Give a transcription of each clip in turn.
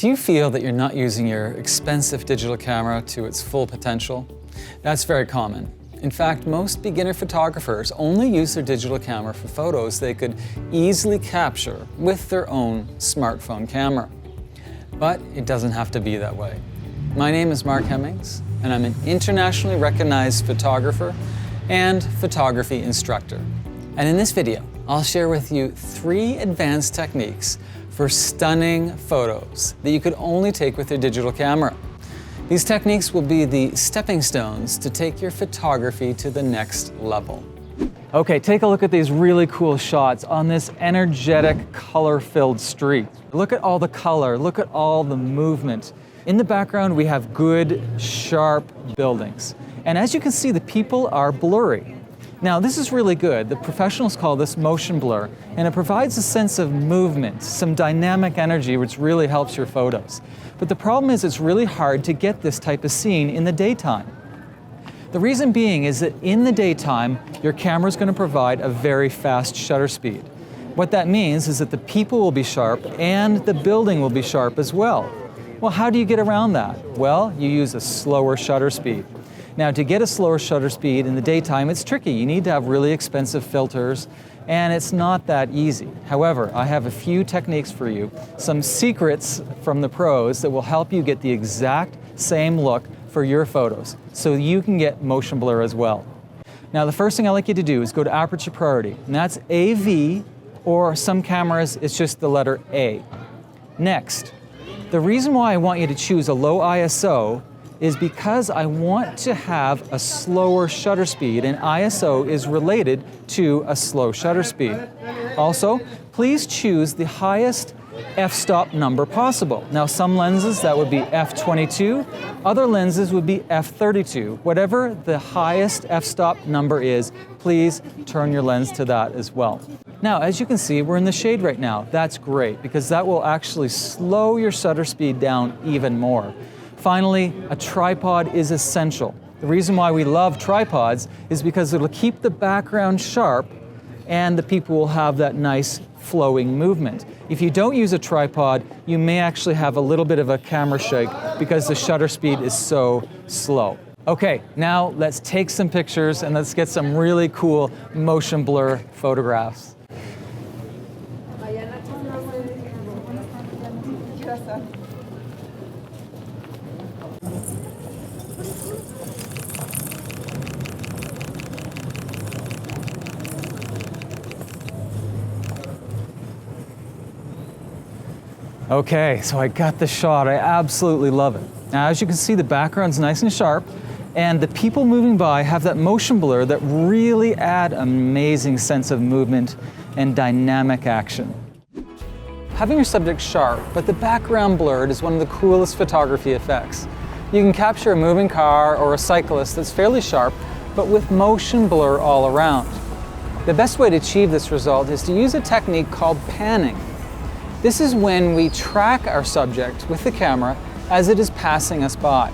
Do you feel that you're not using your expensive digital camera to its full potential? That's very common. In fact, most beginner photographers only use their digital camera for photos they could easily capture with their own smartphone camera. But it doesn't have to be that way. My name is Mark Hemmings, and I'm an internationally recognized photographer and photography instructor. And in this video, I'll share with you 3 advanced techniques for stunning photos that you could only take with your digital camera. These techniques will be the stepping stones to take your photography to the next level. Okay, take a look at these really cool shots on this energetic, color-filled street. Look at all the color, look at all the movement. In the background, we have good, sharp buildings. And as you can see, the people are blurry. Now, this is really good. The professionals call this motion blur, and it provides a sense of movement, some dynamic energy, which really helps your photos. But the problem is it's really hard to get this type of scene in the daytime. The reason being is that in the daytime, your camera is going to provide a very fast shutter speed. What that means is that the people will be sharp and the building will be sharp as well. Well, how do you get around that? Well, you use a slower shutter speed. Now, to get a slower shutter speed in the daytime, it's tricky. You need to have really expensive filters, and it's not that easy. However, I have a few techniques for you, some secrets from the pros that will help you get the exact same look for your photos, so you can get motion blur as well. Now, the first thing I'd like you to do is go to aperture priority, and that's AV, or some cameras, it's just the letter A. Next, the reason why I want you to choose a low ISO is because I want to have a slower shutter speed, and ISO is related to a slow shutter speed. Also, please choose the highest f-stop number possible. Now, some lenses that would be f22, other lenses would be f32. Whatever the highest f-stop number is, please turn your lens to that as well. Now, as you can see, we're in the shade right now. That's great because that will actually slow your shutter speed down even more. Finally, a tripod is essential. The reason why we love tripods is because it'll keep the background sharp and the people will have that nice flowing movement. If you don't use a tripod, you may actually have a little bit of a camera shake because the shutter speed is so slow. Okay, now let's take some pictures and let's get some really cool motion blur photographs. Okay, so I got the shot. I absolutely love it. Now, as you can see, the background's nice and sharp, and the people moving by have that motion blur that really add an amazing sense of movement and dynamic action. Having your subject sharp, but the background blurred is one of the coolest photography effects. You can capture a moving car or a cyclist that's fairly sharp, but with motion blur all around. The best way to achieve this result is to use a technique called panning. This is when we track our subject with the camera as it is passing us by.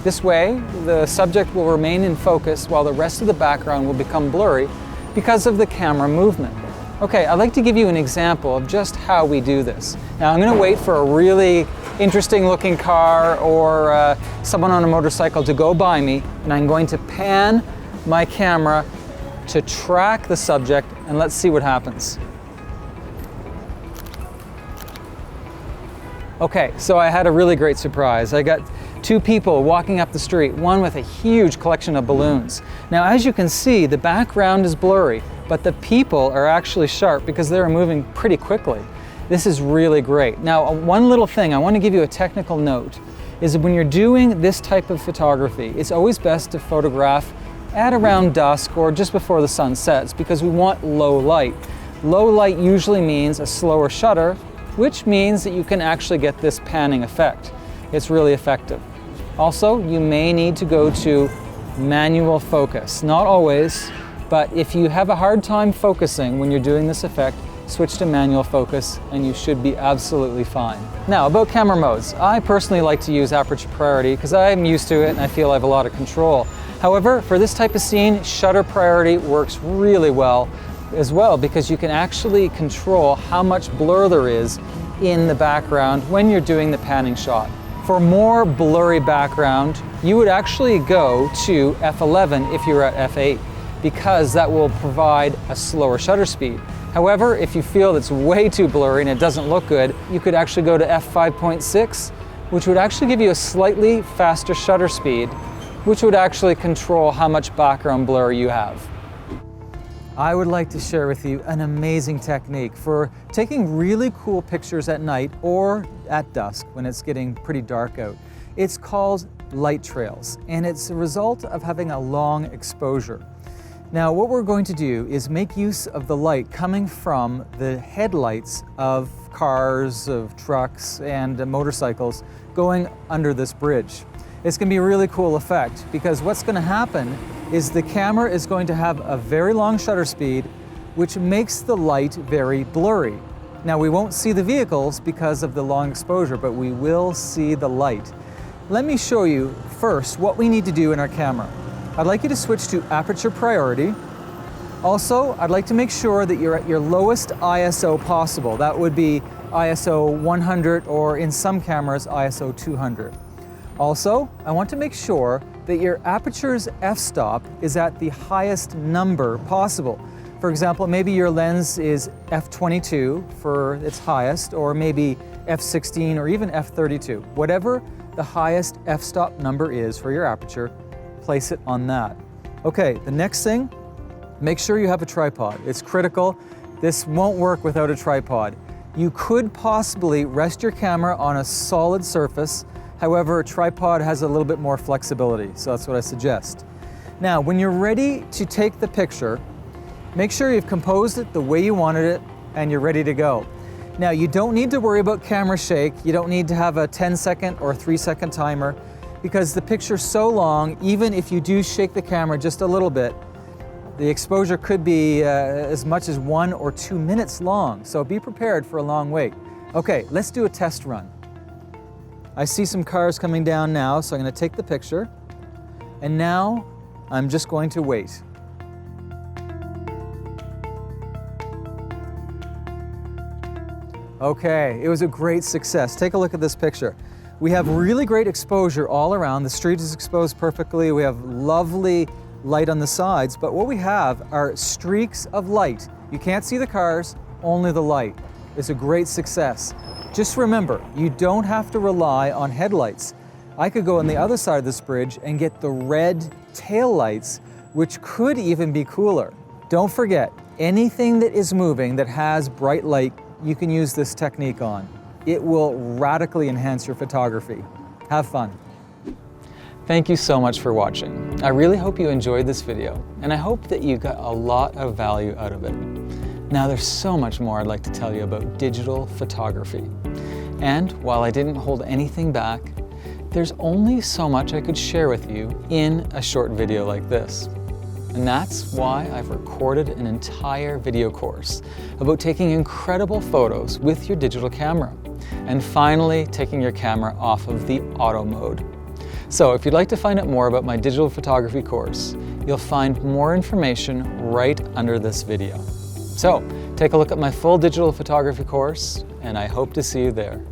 This way, the subject will remain in focus while the rest of the background will become blurry because of the camera movement. Okay, I'd like to give you an example of just how we do this. Now, I'm going to wait for a really interesting looking car or someone on a motorcycle to go by me, and I'm going to pan my camera to track the subject, and let's see what happens. Okay, so I had a really great surprise. I got 2 people walking up the street, one with a huge collection of balloons. Now, as you can see, the background is blurry, but the people are actually sharp because they're moving pretty quickly. This is really great. Now, one little thing, I want to give you a technical note, is that when you're doing this type of photography, it's always best to photograph at around dusk or just before the sun sets because we want low light. Low light usually means a slower shutter, which means that you can actually get this panning effect. It's really effective. Also, you may need to go to manual focus. Not always, but if you have a hard time focusing when you're doing this effect, switch to manual focus and you should be absolutely fine. Now, about camera modes. I personally like to use aperture priority because I'm used to it and I feel I have a lot of control. However, for this type of scene, shutter priority works really well as well because you can actually control how much blur there is in the background when you're doing the panning shot. For more blurry background, you would actually go to f11 if you're at f8, because that will provide a slower shutter speed. However, if you feel it's way too blurry and it doesn't look good, you could actually go to f5.6, which would actually give you a slightly faster shutter speed, which would actually control how much background blur you have. I would like to share with you an amazing technique for taking really cool pictures at night or at dusk when it's getting pretty dark out. It's called light trails, and it's a result of having a long exposure. Now, what we're going to do is make use of the light coming from the headlights of cars, of trucks, and motorcycles going under this bridge. It's going to be a really cool effect, because what's going to happen is the camera is going to have a very long shutter speed, which makes the light very blurry. Now, we won't see the vehicles because of the long exposure, but we will see the light. Let me show you first what we need to do in our camera. I'd like you to switch to aperture priority. Also, I'd like to make sure that you're at your lowest ISO possible. That would be ISO 100, or in some cameras, ISO 200. Also, I want to make sure that your aperture's f-stop is at the highest number possible. For example, maybe your lens is f22 for its highest, or maybe f16 or even f32. Whatever the highest f-stop number is for your aperture, place it on that. Okay, the next thing, make sure you have a tripod. It's critical. This won't work without a tripod. You could possibly rest your camera on a solid surface. However, a tripod has a little bit more flexibility, so that's what I suggest. Now, when you're ready to take the picture, make sure you've composed it the way you wanted it and you're ready to go. Now, you don't need to worry about camera shake. You don't need to have a 10-second or 3-second timer, because the picture's so long, even if you do shake the camera just a little bit, the exposure could be as much as 1 or 2 minutes long, so be prepared for a long wait. Okay, let's do a test run. I see some cars coming down now, so I'm going to take the picture, and now I'm just going to wait. Okay, it was a great success. Take a look at this picture. We have really great exposure all around. The street is exposed perfectly. We have lovely light on the sides, but what we have are streaks of light. You can't see the cars, only the light. It's a great success. Just remember, you don't have to rely on headlights. I could go on the other side of this bridge and get the red tail lights, which could even be cooler. Don't forget, anything that is moving that has bright light, you can use this technique on. It will radically enhance your photography. Have fun. Thank you so much for watching. I really hope you enjoyed this video, and I hope that you got a lot of value out of it. Now, there's so much more I'd like to tell you about digital photography. And while I didn't hold anything back, there's only so much I could share with you in a short video like this. And that's why I've recorded an entire video course about taking incredible photos with your digital camera, and finally taking your camera off of the auto mode. So if you'd like to find out more about my digital photography course, you'll find more information right under this video. So take a look at my full digital photography course, and I hope to see you there.